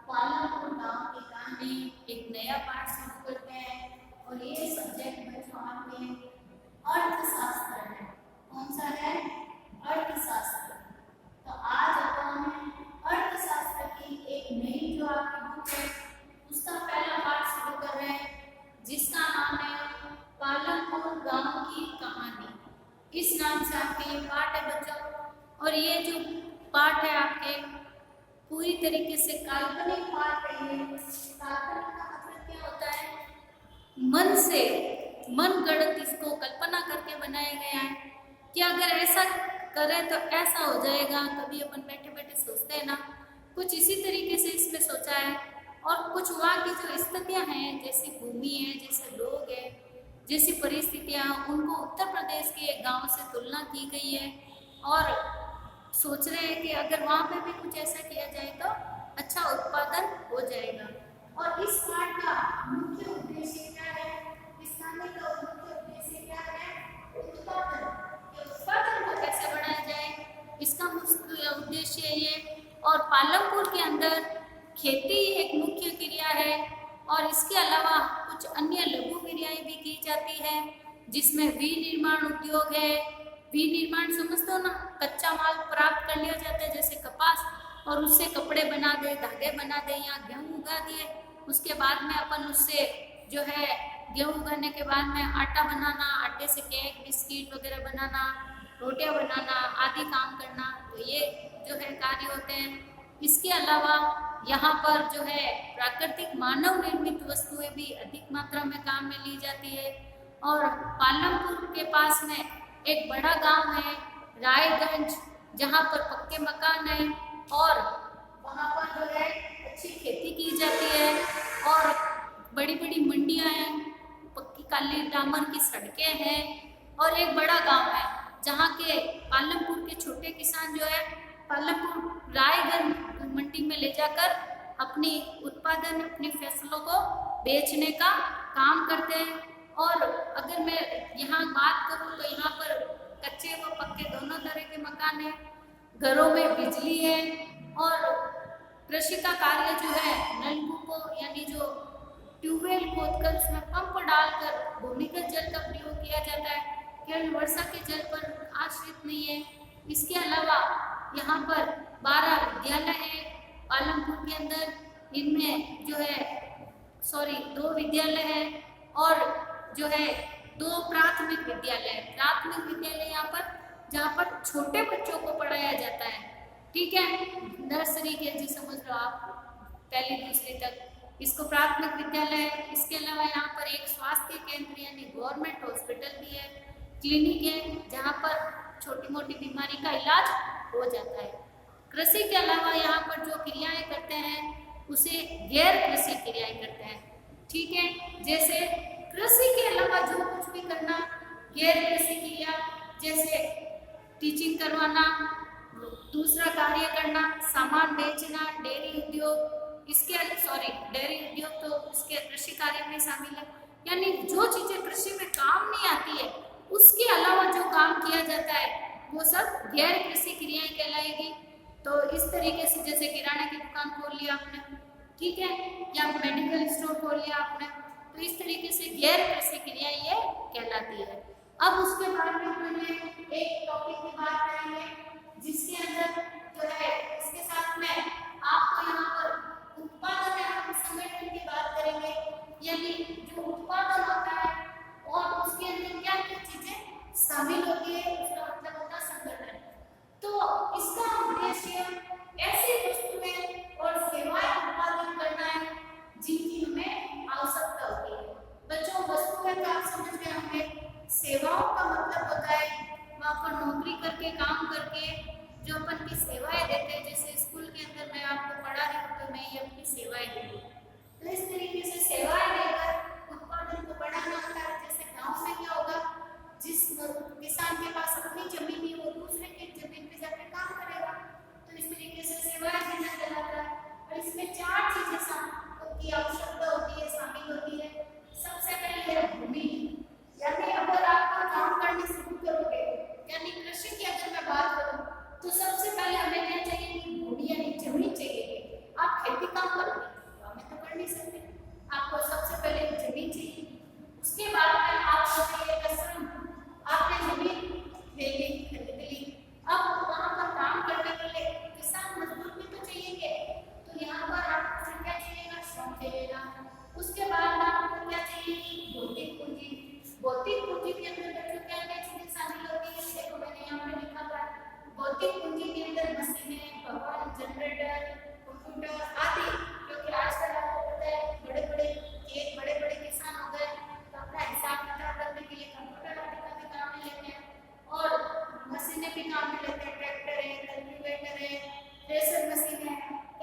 पालमपुर गांव की कहानी एक नया पाठ शुरू करते हैं और ये सब्जेक्ट बच्चों आपके अर्थशास्त्र है। कौन सा है? अर्थशास्त्र। तो आज अपन अर्थशास्त्र की एक नई जो आपकी बुक है उसका पहला पाठ शुरू कर रहे हैं जिसका नाम है पालमपुर गांव की कहानी। इस नाम से आपके ये पाठ है बच्चों। और ये जो पाठ है आपके पूरी तरीके से काल्पनिक पाठ है। ये काल्पनिक का मतलब क्या होता है? मन से मन गढ़ंत इसको कल्पना करके बनाया गया है कि अगर ऐसा करें तो ऐसा हो जाएगा। कभी अपन बैठे बैठे सोचते हैं ना, कुछ इसी तरीके से इसमें सोचा है। और कुछ वहाँ की जो स्थितियाँ हैं, जैसी भूमि है, जैसे लोग हैं, जैसी परिस्थितियाँ, उनको उत्तर प्रदेश के एक गाँव से तुलना की गई है और सोच रहे हैं कि अगर वहाँ पे भी कुछ ऐसा किया जाए तो अच्छा उत्पादन हो जाएगा। और इस पाठ का मुख्य उद्देश्य क्या है? इस कहानी का मुख्य उद्देश्य क्या है? उत्पादन। उत्पादन को कैसे बढ़ाया जाए, इसका मुख्य उद्देश्य ये। और पालमपुर के अंदर खेती एक मुख्य क्रिया है और इसके अलावा कुछ अन्य लघु क्रियाएं भी की जाती है, जिसमें विनिर्माण उद्योग है। विनिर्माण समझते हो ना, कच्चा माल प्राप्त कर लिया जाता है जैसे कपास, और उससे कपड़े बना दे, धागे बना दे, या गेहूँ उगा दिए, उसके बाद में अपन उससे जो है गेहूँ उगाने के बाद में आटा बनाना, आटे से केक बिस्किट वगैरह बनाना, रोटियां बनाना आदि काम करना, तो ये जो है कार्य होते हैं। इसके अलावा यहाँ पर जो है प्राकृतिक मानव निर्मित वस्तुएं भी अधिक मात्रा में काम में ली जाती है। और पालमपुर के पास में एक बड़ा गांव है रायगंज, जहाँ पर पक्के मकान है और वहाँ पर जो है अच्छी खेती की जाती है और बड़ी बड़ी मंडियाँ हैं, पक्की काली डामर की सड़कें हैं और एक बड़ा गांव है जहाँ के पालमपुर के छोटे किसान जो है पालमपुर रायगंज मंडी में ले जाकर अपनी उत्पादन, अपनी फसलों को बेचने का काम करते हैं। और अगर मैं यहाँ बात करूँ तो यहाँ पर कच्चे व पक्के दोनों तरह के मकान हैं, घरों में बिजली है और कृषि का कार्य जो है नलकूपों यानी जो ट्यूबवेल खोदकर उसमें पंप डालकर भूमिगत जल का प्रयोग किया जाता है, केवल वर्षा के जल पर आश्रित नहीं है। इसके अलावा यहाँ पर 12 विद्यालय है पालमपुर के अंदर। इनमें जो है 2 विद्यालय है और जो है 2 प्राथमिक विद्यालय है। प्राथमिक विद्यालय यहाँ पर जहाँ पर छोटे बच्चों को पढ़ाया जाता है, ठीक है, नर्सरी के जी समझ लो आप, पहली दूसरी तक, इसको प्राथमिक विद्यालय है। इसके अलावा यहाँ पर एक स्वास्थ्य केंद्र यानी गवर्नमेंट हॉस्पिटल भी है, क्लिनिक है जहाँ पर छोटी मोटी बीमारी का इलाज हो जाता है। कृषि के अलावा यहाँ पर जो क्रियाएं करते हैं उसे गैर कृषि क्रियाएं करते हैं, ठीक है। जैसे कृषि के अलावा जो कुछ भी करना गैर कृषि क्रिया, जैसे टीचिंग करवाना, दूसरा कार्य करना, सामान बेचना, डेयरी उद्योग, डेयरी उद्योग तो इसके कृषि कार्य में शामिल है। यानी जो चीजें कृषि में काम नहीं आती है उसके अलावा जो काम किया जाता है वो सब गैर कृषि क्रियाएं कहलाएगी। तो इस तरीके से जैसे किराना की दुकान खोल लिया आपने, ठीक है, या मेडिकल स्टोर खोल लिया आपने, तो इस तरीके से गैर कृषि क्रिया ये कहलाती है। अब उसके बाद में हमने एक टॉपिक की बात करेंगे जिसके अंदर जो है इसके साथ में आपको यहाँ पर उत्पादन एवं संगठन की बात करेंगे, यानी जो उत्पादन होता है और उसके अंदर क्या क्या चीजें शामिल होती है, उसका मतलब होता है संगठन। तो इसका उद्देश्य ऐसी वस्तुएं और सेवाएं उत्पादन करना है जिनकी हमें आवश्यकता होती है। बच्चों, वस्तुएं तो आप समझ गए होंगे, सेवाओं का मतलब होता है वहाँ पर नौकरी करके, काम करके जो अपन की सेवाएं देते हैं। जैसे स्कूल के अंदर मैं आपको पढ़ा रही हूँ तो मैं ये अपनी सेवाएं दे रही हूँ, तो इस तरीके से सेवाएं देकर उत्पादन को बढ़ाना होता है। जैसे गाँव में क्या होगा, जिस किसान के पास अपनी जमीन है वो दूसरे की जमीन पे जाकर काम करेगा, तो इस तरीके से सेवाएं देना कहलाता है। और इसमें 4 चीजें की आवश्यकता होती है, शामिल होती है। सबसे पहले है भूमि, यानी अगर आप काम करने शुरू करोगे, यानी कृषि की अगर मैं बात करूं तो सबसे पहले हमें क्या चाहिए कि भूमि यानी जमीन चाहिए। आप खेती काम करोगे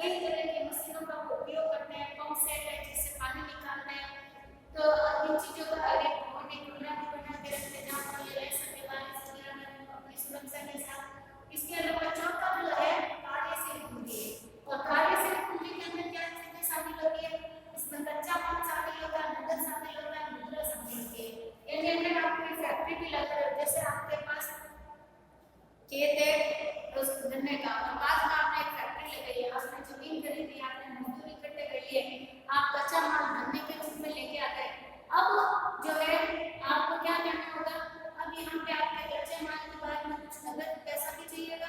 कई तरह की मशीनों का वो उपयोग करते हैं, पंप सेट है जिससे पानी निकालते हैं। तो इन चीजों का एक बहुत एक कमरा भी बना के रखते हैं जहाँ पर ये रह सके बारिश वगैरह में अपनी सुरक्षा के साथ। इसके अलावा चौथा जो है कार्यशील पूंजी, और कार्यशील पूंजी के अंदर क्या चीजें शामिल होती है, इसमें कच्चा माल शामिल होता है, नकद शामिल होता है, मुद्रा शामिल होती है। यानी अगर आप कोई फैक्ट्री भी लगा रहे हो, जैसे आपके पास खेत है उस गन्ने का, और पास में आपने एक फैक्ट्री लगाई है, आपने जमीन खरीदी, आपने मजदूरी इकट्ठे करी है, आप कच्चा माल गन्ने के रूप में लेके आ गए। अब जो है आपको क्या करना होगा, अब यहाँ पे आपके कच्चे माल के बाद में कुछ नगद पैसा भी चाहिएगा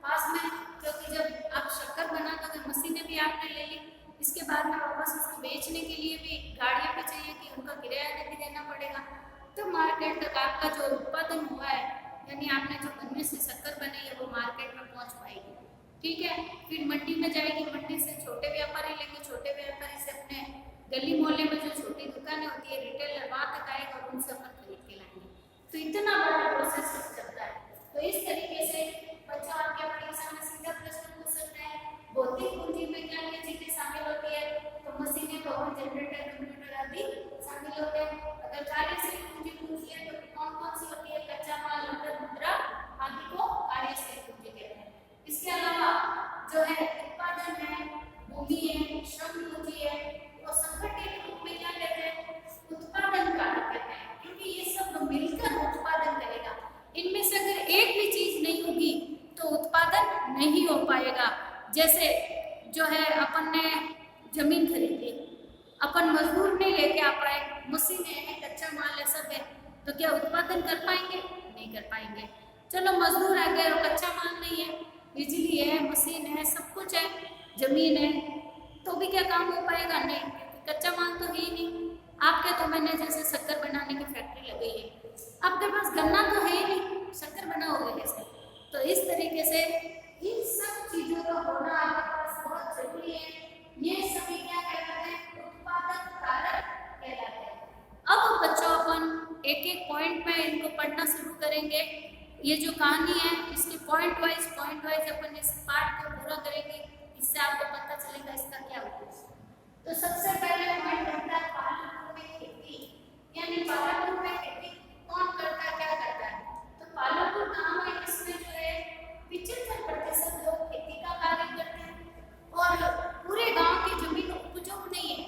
पास में, क्योंकि जब आप शक्कर बना दोगे, मशीनें भी आपने ले ली, इसके बाद में वापस उसको बेचने के लिए भी गाड़ियाँ भी चाहिए कि उनका किराया भी देना पड़ेगा। तो मार्केट तक आपका जो उत्पादन हुआ है, यानी आपने जो गन्ने से शक्कर बनाई है, वो मार्केट में पहुंच पाएगी। ठीक है, फिर मंडी में जाएगी, मंडी से छोटे व्यापारी लेंगे, छोटे व्यापारी से अपने गली मोहल्ले में जो छोटी दुकानें होती है, रिटेलर वहां तक आएगा और उनसे अपन खरीद के लाएंगे। तो इतना बड़ा प्रोसेस चलता है। तो इस तरीके से बच्चों आपके परीक्षा में सीधा प्रश्न पूछ सकता है, भौतिक पूंजी में क्या क्या चीजें शामिल होती है, तो मशीनें, पावर जनरेटर, कंप्यूटर आदि शामिल होते हैं। अगर कार्यशील पूंजी पूछ लिया तो कौन कौन सी होती है, कच्चा माल, नकद, मुद्रा आदि को कार्यशील पूंजी कहते हैं। इसके अलावा जो है उत्पादन है, भूमि है, श्रम पूंजी है, वो संगठित रूप में क्या कहते हैं, उत्पादन कारक कहते हैं, क्योंकि ये सब मिलकर उत्पादन करेगा। इनमें से अगर एक भी चीज नहीं होगी तो उत्पादन नहीं हो पाएगा। जैसे जो है अपन ने जमीन खरीदी, अपन मजदूर नहीं लेके आ पाए, मशीनें हैं, कच्चा माल है, सब है, तो क्या उत्पादन कर पाएंगे? नहीं कर पाएंगे। चलो मजदूर आ गए और कच्चा माल नहीं है, बिजली है, मशीन है, सब कुछ है, जमीन है, तो भी क्या काम हो पाएगा? नहीं, क्योंकि कच्चा माल तो है ही नहीं। आपके तो मैंने जैसे शक्कर बनाने की फैक्ट्री लगाई है, आपके पास गन्ना तो है ही नहीं, शक्कर बनाओगे कैसे? तो इस तरीके से इन सब चीजों का होना आपके पास बहुत जरूरी है। ये सभी क्या कहलाते हैं? उत्पादन कारक कहलाते हैं। अब बच्चों अपन एक एक पॉइंट में इनको पढ़ना शुरू करेंगे। ये जो कहानी है इसके पॉइंट वाइज अपन इस पार्ट को पूरा करेंगे, इससे आपको पता चलेगा इसका क्या उद्देश्य। तो सबसे पहले पॉइंट बनता है पालनपुर में खेती, यानी पालनपुर में खेती कौन करता है, क्या करता है? तो पालनपुर गांव है, इसमें जो है 75% लोग खेती का कार्य करते हैं और पूरे गांव की जमीन उपजाऊ नहीं है।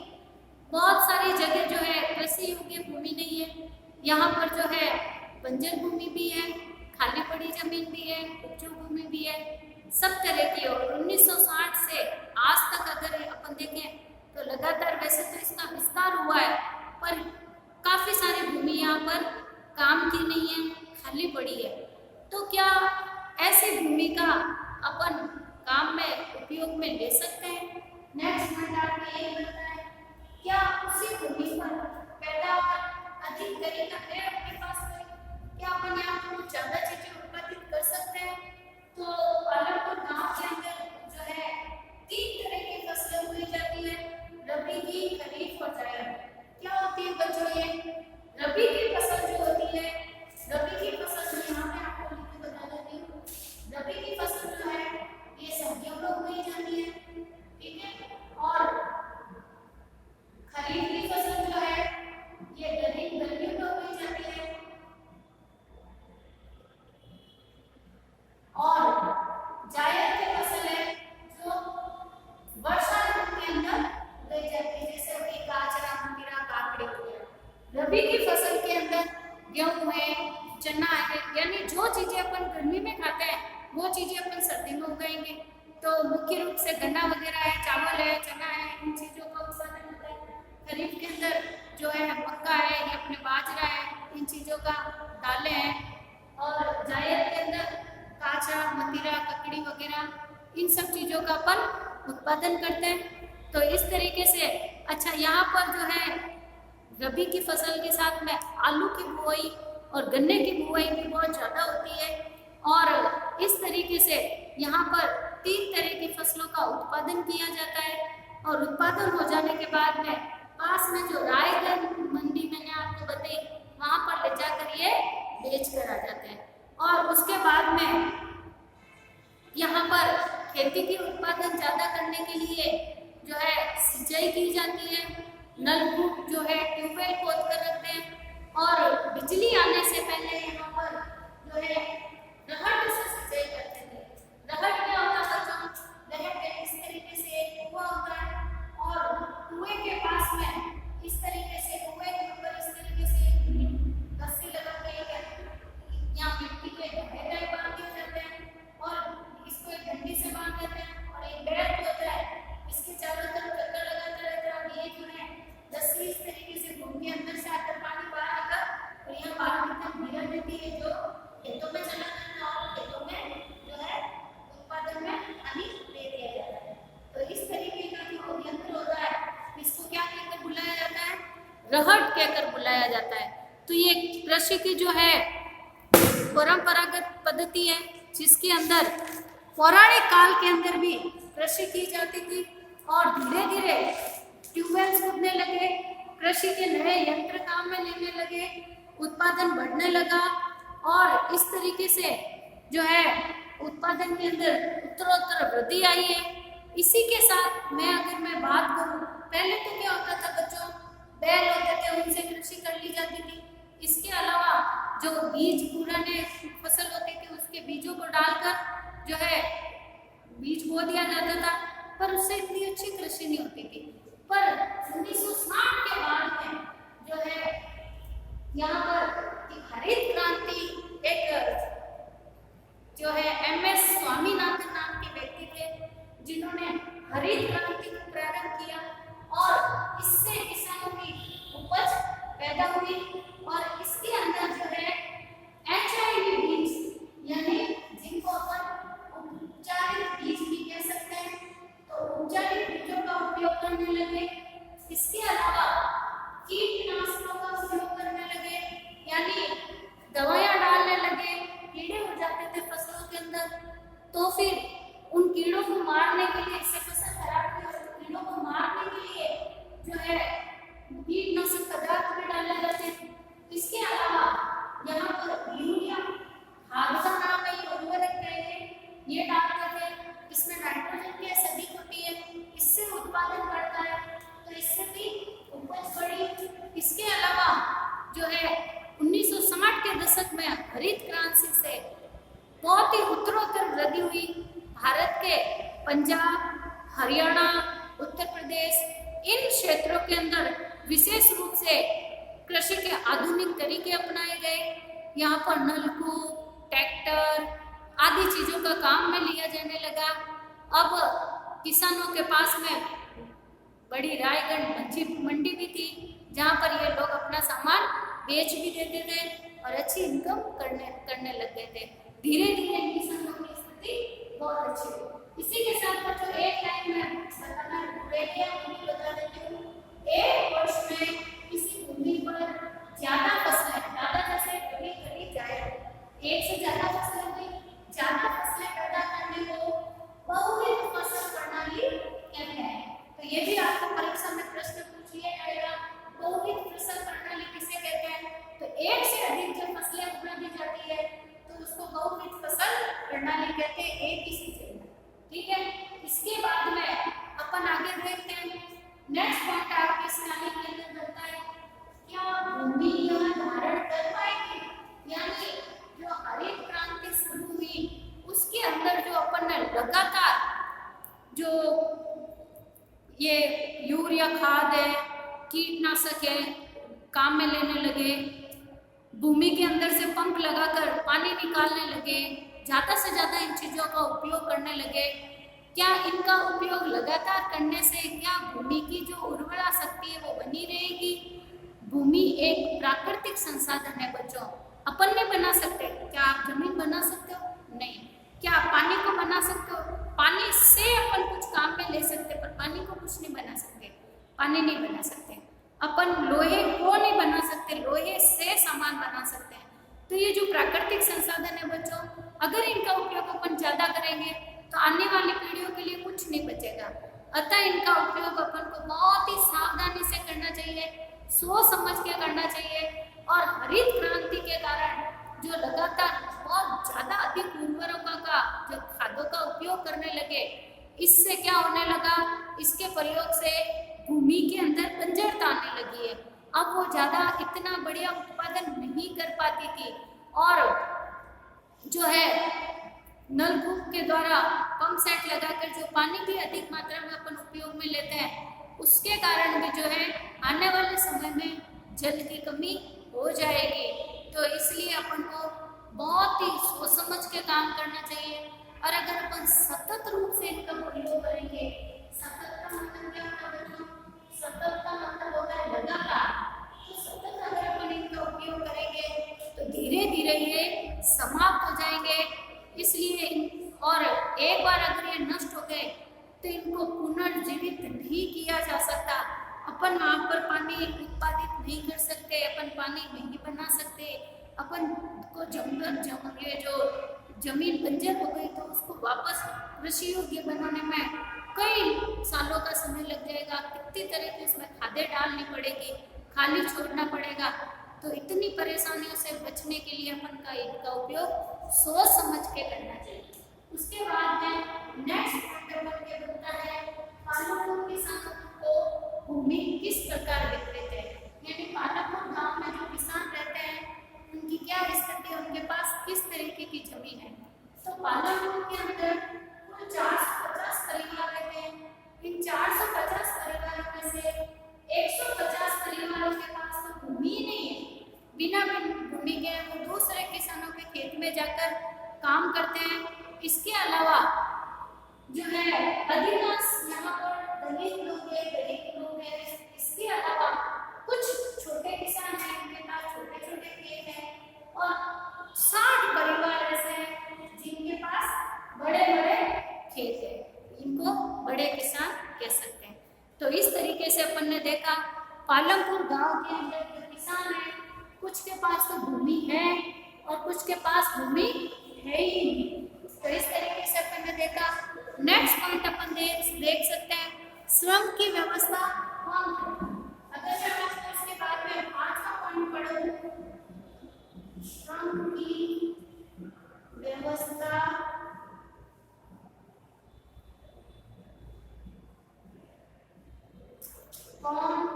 बहुत सारी जगह जो है कृषि योग्य भूमि नहीं है, यहाँ पर जो है बंजर भूमि भी है, खाली पड़ी जमीन भी है, उपजाऊ भूमि भी है, सब तरह की। और 1960 से आज तक अगर अपन देखें तो लगातार, वैसे तो इसका विस्तार हुआ है, पर काफी सारी भूमि यहाँ पर काम की नहीं है, खाली पड़ी है। तो क्या ऐसी भूमि का अपन काम में उपयोग में ले सकते हैं? नेक्स्ट पॉइंट आपका ये बनता है, क्या उसी भूमि पर पैदावार अधिक तरीका है अपने पास में? क्या अपन यहाँ पर कुछ ज्यादा चीजें उत्पादित कर सकते हैं? तो पालनपुर गांव के अंदर जो है 3 तरह की फसलें उगाई जाती है, रबी की, खरीफ और जायद। क्या होती है बच्चों ये? रबी की फसल जो होती है, रबी की फसल जो यहाँ पे आपको लिख के बता देती हूँ, रबी की फसल जो है ये सर्दियों में उगाई जाती है, ठीक है, और खरीफ की फसल जो है ये गर्मियों में उगाई जाती है, और जायद की फसल है जो वर्षा ऋतु के अंदर उगाई जाती है, जैसे कि गाजरा, मतीरा, काकड़ी हो गया। रबी की फसल के अंदर गेहूं है, चना है, यानी जो चीजें अपन गर्मी में खाते हैं वो चीजें अपन सर्दी में उगाएंगे। तो मुख्य रूप से गन्ना वगैरह है, चावल है, चना है, इन चीजों का उत्पादन होता है। खरीफ के अंदर जो है मक्का है, ये अपने बाजरा है, इन चीजों का दालें हैं, और जायद के अंदर काचा, मतीरा, ककड़ी वगैरह, इन सब चीजों का अपन उत्पादन करते हैं। तो इस तरीके से अच्छा, यहाँ पर जो है रबी की फसल के साथ में आलू की बुआई और गन्ने की बुआई भी बहुत ज़्यादा होती है, और इस तरीके से यहाँ पर 3 तरह की फसलों का उत्पादन किया जाता है। और उत्पादन हो जाने के बाद में पास में जो रायगढ़ मंडी मैंने आपको बताई, वहाँ पर ले जाकर ये बेच कर आ जाते हैं। और उसके बाद में यहाँ पर खेती की उत्पादन ज्यादा करने के लिए जो है सिंचाई की जाती है, नलकूप जो है ट्यूबवेल खोद कर रखते हैं और बिजली आने से पहले यहाँ पर जो है रहट से सिंचाई करते थे। रहट क्या होता है बच्चों? रहट इस तरीके से एक कुआं होता है और कुएं के पास में इस तरीके से कुएं के ऊपर इस तरीके से रस्सी लगा के यहाँ मिट्टी के ढेर टाइप बांध दिए जाते हैं और इसको एक डंडी से बांध देते हैं और एक बैल होता है, इसके चारों तरफ चक्कर लगाता रहता है और ये जो है रस्सी इस तरीके से घूम के अंदर से आकर पानी बाहर आकर और यहाँ बाहर एकदम गिरा देती है जो खेतों में चला जाता है और खेतों में जो है उत्पादन में पानी दे दिया जाता है। तो इस तरीके का जो यंत्र होता है इसको क्या कहकर बुलाया जाता है? रहट कहकर बुलाया जाता है। तो ये कृषि की जो है परंपरागत पद्धति है जिसके अंदर पौराणिक काल के अंदर भी कृषि की जाती थी और धीरे धीरे ट्यूबवेल खुदने लगे, कृषि के नए यंत्र काम में लेने लगे, उत्पादन बढ़ने लगा और इस तरीके से जो है उत्पादन के अंदर उत्तरोत्तर वृद्धि आई है। इसी के साथ अगर मैं बात करूं, पहले तो क्या होता था बच्चों? बैल होते थे, उनसे कृषि कर ली जाती थी। इसके अलावा जो बीज पुराने फसल होती थी उसके बीजों को डालकर जो है बीज बो दिया जाता था, पर उससे इतनी अच्छी कृषि नहीं होती थी। पर 1960 के बाद में जो है यहाँ पर हरित क्रांति एक जो है MS स्वामीनाथन नाम के व्यक्ति थे जिन्होंने हरित क्रांति को प्रारंभ किया और इससे किसानों की उपज पैदा हुई और इसके अंदर जो है HIV बीज यानी जिनको अपन उपचारित बीज भी कह सकते हैं, तो उपचारित बीजों का उपयोग करने लगे। इसके अलावा कीटनाशकों का उपयोग करने लगे, यानी दवाइयां डालने लगे। कीड़े हो जाते थे फसलों के अंदर, तो फिर उन कीड़ों को मारने के लिए, इससे फसल खराब हुई तो कीड़ों को मारने के लिए जो है कीटनाशक पदार्थ भी डाले जाते थे। इसके अलावा यहाँ पर यूरिया खाद का नाम है, ये उर्वरक है, ये डालते थे। इसमें नाइट्रोजन गैस अधिक होती है, इससे उत्पादन बढ़ता है, तो इससे भी उपज बढ़ी। इसके अलावा जो है 1960 के दशक में हरित क्रांति से बहुत ही उत्तरोत्तर वृद्धि हुई। भारत के पंजाब, हरियाणा, उत्तर प्रदेश इन क्षेत्रों के अंदर विशेष रूप से कृषि के आधुनिक तरीके अपनाए गए। यहाँ पर नलकूप, ट्रैक्टर आदि चीजों का काम में लिया जाने लगा। अब किसानों के पास में बड़ी रायगढ़ मंडी भी थी जहाँ पर ये लोग अपना सामान बेच भी देते थे और अच्छी इनकम करने लग गए थे। धीरे धीरे किसानों की स्थिति बहुत अच्छी हुई। इसी के साथ बच्चों एक लाइन में बताना बता देती हूँ। एक वर्ष में किसी भूमि पर ज्यादा फसलें, ज्यादा जैसे कभी जाए एक से ज्यादा फसलें हुई, ज्यादा फसलें पैदा करने को बहुविध फसल प्रणाली कहते हैं। तो ये भी आपको परीक्षा में प्रश्न पूछ लिया जाएगा, बहुविध फसल प्रणाली किसे कहते हैं? तो एक से अधिक जब फसलें उगा दी जाती है तो उसको बहुविध फसल प्रणाली कहते हैं, एक ही सीजन में। ठीक है, इसके बाद में अपन आगे देखते हैं। नेक्स्ट पॉइंट आपके इस नाली के अंदर बनता है, क्या भूमि यह धारण कर पाएगी? यानी जो हरित क्रांति शुरू हुई उसके अंदर जो अपन ने लगातार जो ये यूरिया खाद है, कीटनाशक है, काम में लेने लगे, भूमि के अंदर से पंप लगाकर पानी निकालने लगे, ज्यादा से ज्यादा इन चीजों का उपयोग करने लगे। क्या इनका उपयोग लगातार करने से क्या भूमि की जो उर्वरा शक्ति है वो बनी रहेगी? भूमि एक प्राकृतिक संसाधन है बच्चों, अपन नहीं बना सकते। क्या आप जमीन बना सकते हो? नहीं। क्या आप पानी को बना सकते हो? पानी से अपन कुछ काम में ले सकते, पर पानी को कुछ नहीं बना सकते, पानी नहीं बना सकते। अपन लोहे को नहीं बना सकते, लोहे से सामान बना सकते हैं। तो ये जो प्राकृतिक संसाधन है बच्चों, अगर इनका उपयोग अपन ज्यादा करेंगे तो आने वाली पीढ़ियों के लिए कुछ नहीं बचेगा। अतः इनका उपयोग अपन को बहुत ही सावधानी से करना चाहिए, सोच समझ के करना चाहिए। और हरित क्रांति के कारण जो लगातार बहुत ज्यादा अधिक उर्वरकों का जो खादों का उपयोग करने लगे, इससे क्या होने लगा, इसके प्रयोग से भूमि के अंदर बंजरता आने लगी है। अब वो ज्यादा इतना बढ़िया उत्पादन नहीं कर पाती थी और जो है नलकूप के द्वारा पंप सेट लगाकर जो पानी भी अधिक मात्रा में अपन उपयोग में लेते हैं, उसके कारण भी जो है आने वाले समय में जल की कमी हो जाएगी। तो इसलिए अपन को बहुत ही सोच समझ के काम करना चाहिए। और अगर अपन सतत रूप से इनका प्रयोग करेंगे, सतत का मतलब क्या होता है बच्चों? सतत का मतलब होता है लगातार। तो सतत अगर अपन इनका उपयोग करेंगे तो धीरे धीरे ये समाप्त हो जाएंगे। इसलिए और एक बार अगर ये नष्ट हो गए तो इनको पुनर्जीवित नहीं किया जा सकता। अपन वहां पर पानी उत्पादित नहीं कर सकते, अपन पानी नहीं बना सकते, अपन को ये जो जमीन बंजर हो गई तो उसको वापस कृषि योग्य बनाने में कई सालों का समय लग जाएगा। कितनी तरह की उसमें खादें डालनी पड़ेगी, खाली छोड़ना पड़ेगा। तो इतनी परेशानियों से बचने के लिए अपन का इनका उपयोग सोच समझ के करना चाहिए। उसके बाद में नेक्स्ट पॉइंट के बनता है पालकपुर किसानों को भूमि किस प्रकार वितरित है, यानी पालकपुर गांव में जो किसान रहते हैं उनकी क्या स्थिति है, उनके पास किस तरीके की जमीन है। तो पालकपुर के अंदर कुल 450 परिवार रहते हैं। इन 450 परिवारों में से 150 परिवारों के पास तो भूमि ही नहीं है। बिना भूमि के वो दूसरे किसानों के खेत में जाकर काम करते हैं। इसके अलावा जो है अधिकांश यहाँ पर दलित लोग हैं, गरीब लोग हैं। इसके अलावा कुछ छोटे किसान हैं, उनके पास छोटे छोटे खेत हैं और 60 परिवार ऐसे हैं जिनके पास बड़े बड़े खेत हैं। इनको बड़े किसान कह सकते हैं। तो इस तरीके से अपन ने देखा पालमपुर गांव के अंदर जो किसान है, कुछ के पास तो भूमि है और कुछ के पास भूमि है ही नहीं। तो इस तरीके से अपन ने देखा। नेक्स्ट पॉइंट अपन देख सकते हैं श्रम की व्यवस्था कौन करे। अगर मैं इसके बाद में 5वां पॉइंट पढ़ूं, श्रम की व्यवस्था कौन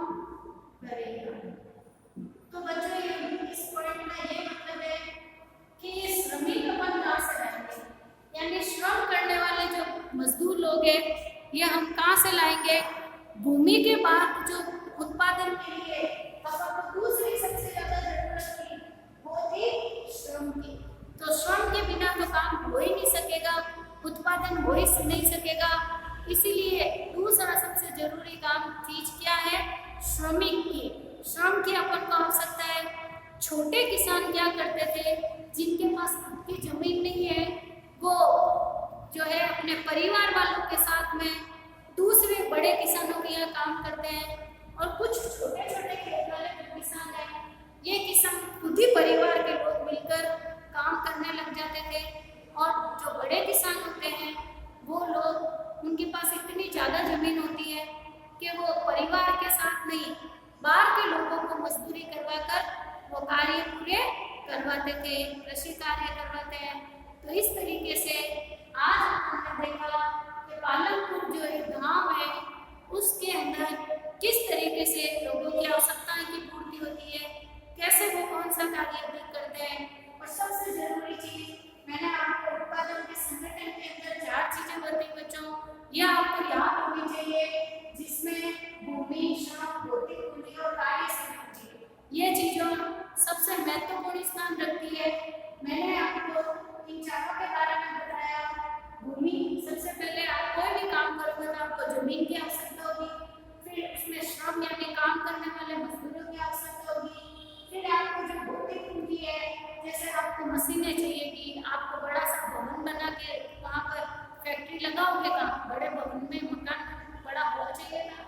करेगा। तो बच्चों ये इस पॉइंट का ये मतलब है कि श्रमिक अपन कहाँ से लाएंगे, यानी श्रम करने वाले जो मजदूर लोग हैं ये हम कहाँ से लाएंगे। भूमि के बाद जो उत्पादन के लिए अपन को दूसरी सबसे ज्यादा जरूरत थी वो थी श्रम की। तो श्रम के बिना तो काम हो ही नहीं सकेगा, उत्पादन हो ही नहीं सकेगा। इसीलिए दूसरा सबसे जरूरी काम चीज क्या है, श्रमिक की। श्रम की अपन को आवश्यकता है। छोटे किसान क्या करते थे, जिनके पास खुद की जमीन नहीं है, वो जो है अपने परिवार वालों के साथ में दूसरे बड़े किसानों के यहाँ काम करते हैं। और कुछ छोटे छोटे खेत वाले जो किसान हैं, ये किसान खुद ही परिवार के लोग मिलकर काम करने लग जाते थे। और जो बड़े किसान होते हैं वो लोग, उनके पास इतनी ज्यादा जमीन होती है कि वो परिवार के साथ नहीं, बाहर के लोगों को मजदूरी करवाकर वो कार्य पूरे करवाते थे, कृषि कार्य करवाते हैं। तो इस तरीके से आज हमने देखा कि पालमपुर जो एक गांव है उसके अंदर किस तरीके से लोगों की आवश्यकताएं की पूर्ति होती है, कैसे वो कौन सा कार्य अधिक करते हैं। और सबसे जरूरी चीज मैंने आपको उत्पादन के संगठन के अंदर 4 चीजें बताई बच्चों, यह आपको याद होनी चाहिए, जिसमें भूमि, श्रम, भौतिक पूंजी और कार्य पूंजी, ये चीजों सबसे महत्वपूर्ण स्थान रखती है। मैंने आपको इन चारों के बारे में बताया। भूमि, सबसे पहले आप कोई भी काम करोगे तो आपको जमीन की आवश्यकता होगी, फिर उसमें श्रम यानी काम करने वाले मजदूरों की आवश्यकता होगी, फिर आपको जो भौतिक पूंजी है, जैसे आपको मशीनें चाहिए कि आपको बड़ा सा भवन बना के वहाँ पर फैक्ट्री लगाओगे, कहाँ बड़े भवन में मकान बड़ा हॉल चाहिए था।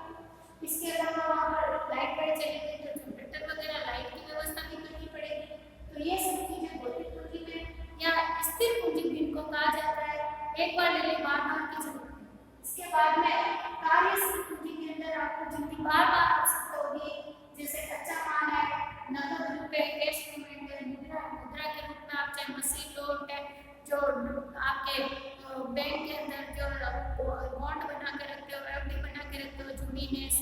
इसके अलावा वहाँ पर लाइट चाहिए तो जनरेटर वगैरह लाइट की व्यवस्था भी करनी पड़ेगी। तो ये सब चीजें भौतिक पूंजी में या स्थिर पूंजी भी इनको कहा जाता है। एक बार ले ले बार बार की जरूरत है। इसके बाद में कार्यशील पूंजी के अंदर आपको जितनी बार बार आवश्यकता होगी, जैसे कच्चा माल है, नकद रुपए, कैश पेमेंट है, मुद्रा के रूप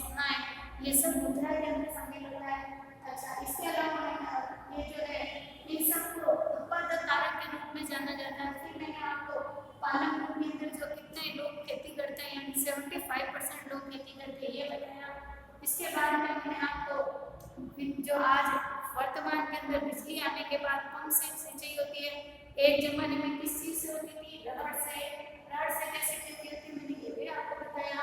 सोना है, ये सब मुद्रा के अंदर शामिल होता है। अच्छा, इसके अलावा ये जो है इन सबको उत्पादक कारक के रूप में जाना जाता है। फिर मैंने आपको पालनपुर के अंदर जो कितने लोग खेती करते हैं, यानी 75% लोग खेती करते हैं, ये बताया। इसके बाद में मैंने आपको जो आज वर्तमान के अंदर बिजली आने के बाद पंप से सिंचाई होती है, एक जमाने में किस चीज से होती थी, रड़ से कैसे खेती होती है, मैंने ये भी आपको बताया।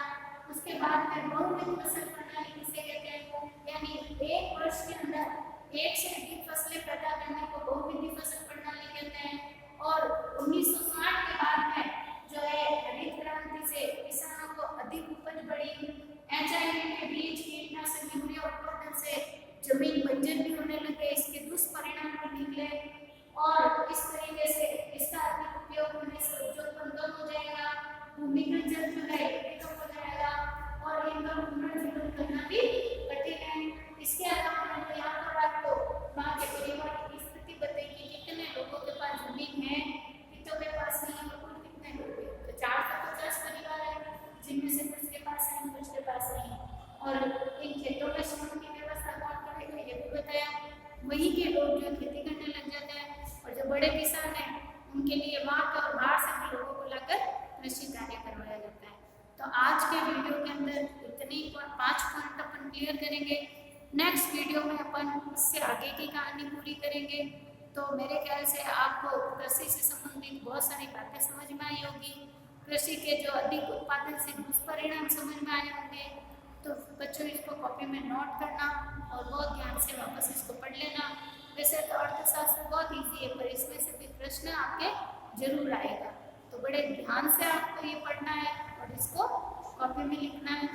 उसके बाद में बहुविध फसल प्रणाली किसे कहते हैं, यानी एक वर्ष के अंदर एक से अधिक फसलें पैदा करने को बहुविध फसल प्रणाली कहते हैं। और 1960 के बाद में जो है हरित क्रांति से किसानों को अधिक उपज बढ़ी, एचआईवी के बीज कीटनाशक यूरिया उत्पादन से जमीन बंजर भी होने लगे, इसके दुष्परिणाम भी निकले और इस तरीके से इसका अधिक उपयोग होने से उपज कम हो जाएगा, भूमिगत जल जो है कम हो जाएगा और इनका पुनर्जीवन करना भी कठिन है। इसके अलावा मैंने यहाँ पर आपको वहाँ के परिवार की स्थिति बताई कि कितने लोगों के पास जमीन है, कितनों के पास नहीं है, कुल कितने लोग हैं। तो 450 परिवार है, जिनमें से कुछ के पास है, कुछ के पास नहीं। और इन खेतों में श्रम की व्यवस्था कौन करेगा, ये भी बताया। वहीं के लोग जो खेती करने लग जाते हैं और जो बड़े किसान हैं उनके लिए वहाँ के और बाहर से भी लोगों को लाकर कृषि कार्य करवाया जाता है। तो आज के वीडियो के अंदर इतने 5 पॉइंट अपन क्लियर करेंगे। नेक्स्ट वीडियो में अपन इससे आगे की कहानी पूरी करेंगे। तो मेरे ख्याल से आपको कृषि से संबंधित बहुत सारी बातें समझ में आई होगी, कृषि के जो अधिक उत्पादन से दुष्परिणाम समझ में आए होंगे। तो बच्चों इसको कॉपी में नोट करना और बहुत ध्यान से वापस इसको पढ़ लेना। वैसे तो अर्थशास्त्र बहुत ईजी है, पर इसमें से भी प्रश्न आपके जरूर आएगा, तो बड़े ध्यान से आपको ये पढ़ना है और इसको कॉपी में लिखना है।